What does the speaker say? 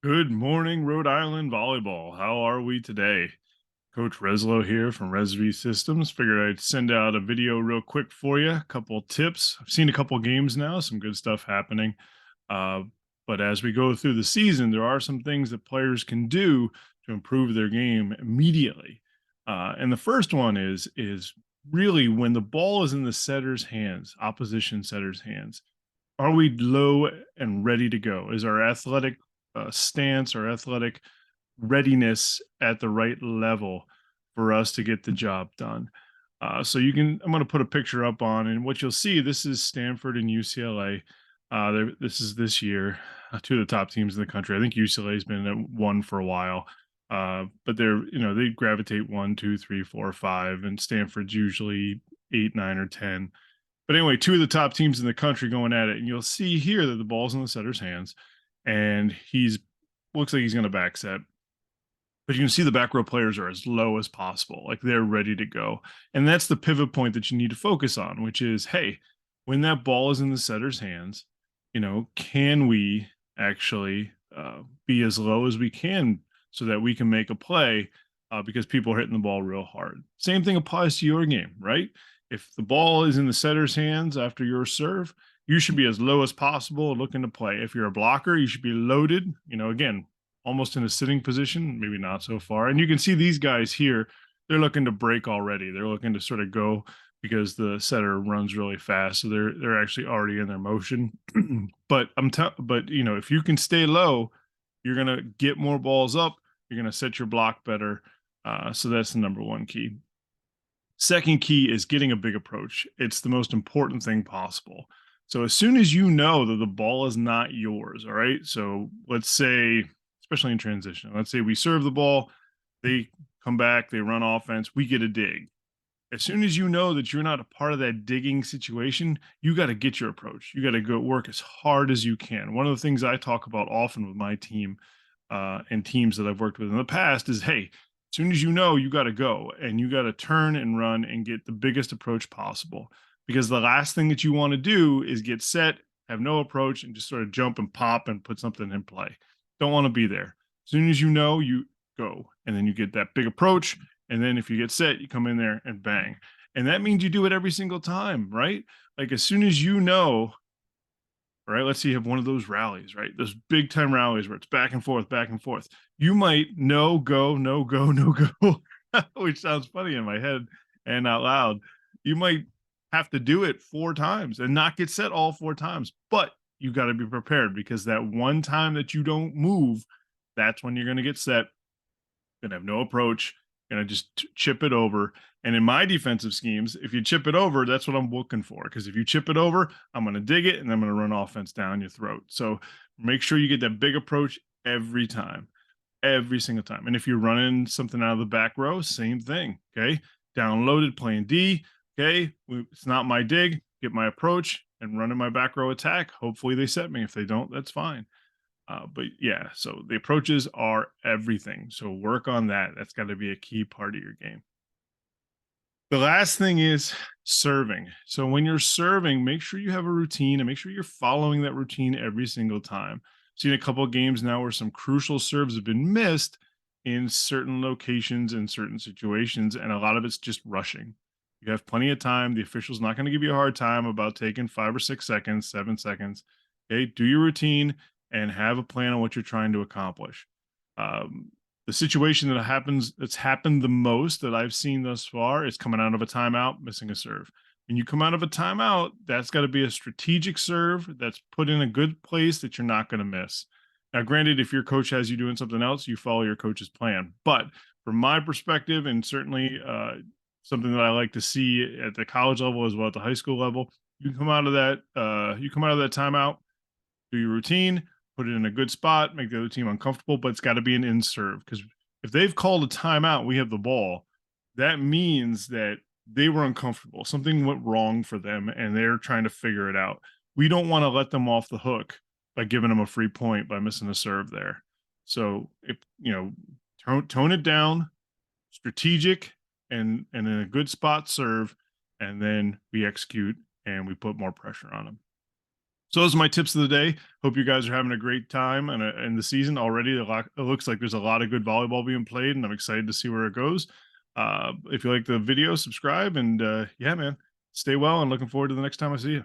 Good morning, Rhode Island volleyball. How are we today? Coach Reslow here from Resv Systems. Figured I'd send out a video real quick for you. A couple tips. I've seen a couple games now, some good stuff happening. Uh, but as we go through the season, there are some things that players can do to improve their game immediately. And the first one is really when the ball is in the setter's hands, opposition setter's hands. Are we low and ready to go? Is our athletic stance or athletic readiness at the right level for us to get the job done? So I'm going to put a picture up on, and what you'll see, this is Stanford and UCLA. This is this year, two of the top teams in the country. I think UCLA has been at one for a while, but they gravitate one, two, three, four, five, and Stanford's usually eight, nine, or 10. But anyway, two of the top teams in the country going at it, and you'll see here that the ball's in the setter's hands, and he's looks like he's going to back set. But you can see the back row players are as low as possible, like they're ready to go, and that's the pivot point that you need to focus on, which is, hey, when that ball is in the setter's hands, can we actually be as low as we can so that we can make a play because people are hitting the ball real hard. Same thing applies to your game, right? If the ball is in the setter's hands after your serve, you should be as low as possible looking to play. If you're a blocker, you should be loaded, again, almost in a sitting position, maybe not so far. And you can see these guys here, they're looking to break already. They're looking to sort of go because the setter runs really fast. So they're actually already in their motion. But if you can stay low, you're going to get more balls up. You're going to set your block better. So that's the number one key. Second key is getting a big approach. It's the most important thing possible. So as soon as you know that the ball is not yours, all right? So let's say, especially in transition, let's say we serve the ball, they come back, they run offense, we get a dig. As soon as you know that you're not a part of that digging situation, you got to get your approach. You got to go work as hard as you can. One of the things I talk about often with my team and teams that I've worked with in the past is, hey, as soon as you know, you got to go and you got to turn and run and get the biggest approach possible. Because the last thing that you want to do is get set, have no approach, and just sort of jump and pop and put something in play. Don't want to be there. As soon as you know, you go. And then you get that big approach. And then if you get set, you come in there and bang. And that means you do it every single time, right? Like as soon as you know, right? Let's say you have one of those rallies, right? Those big time rallies where it's back and forth, back and forth. You might no go, no go, no go, which sounds funny in my head and out loud. You might have to do it four times and not get set all four times, but you got to be prepared because that one time that you don't move, that's when you're going to get set, going to have no approach, going to just chip it over. And in my defensive schemes, if you chip it over, that's what I'm looking for. Because if you chip it over, I'm going to dig it and I'm going to run offense down your throat. So make sure you get that big approach every time, every single time. And if you're running something out of the back row, same thing. Okay. Downloaded playing D. Okay. It's not my dig. Get my approach and running my back row attack. Hopefully they set me. If they don't, that's fine. But yeah, so the approaches are everything. So work on that. That's got to be a key part of your game. The last thing is serving. So when you're serving, make sure you have a routine and make sure you're following that routine every single time. Seen a couple of games now where some crucial serves have been missed in certain locations in certain situations, and a lot of it's just rushing. You have plenty of time. The official's not going to give you a hard time about taking 5 or 6 seconds, 7 seconds. Okay, do your routine and have a plan on what you're trying to accomplish. The situation that's happened the most that I've seen thus far is coming out of a timeout, missing a serve. When you come out of a timeout, that's got to be a strategic serve that's put in a good place that you're not going to miss. Now, granted, if your coach has you doing something else, you follow your coach's plan. But from my perspective, and certainly something that I like to see at the college level as well at the high school level, you come out of that, timeout, do your routine, put it in a good spot, make the other team uncomfortable, but it's got to be an in serve because if they've called a timeout, we have the ball. That means that they were uncomfortable. Something went wrong for them and they're trying to figure it out. We don't want to let them off the hook by giving them a free point by missing a serve there. So if tone it down, strategic and in a good spot serve, and then we execute and we put more pressure on them. So those are my tips of the day. Hope you guys are having a great time and in the season already. It looks like there's a lot of good volleyball being played, and I'm excited to see where it goes. If you like the video, subscribe, and yeah, man, stay well. And looking forward to the next time I see you.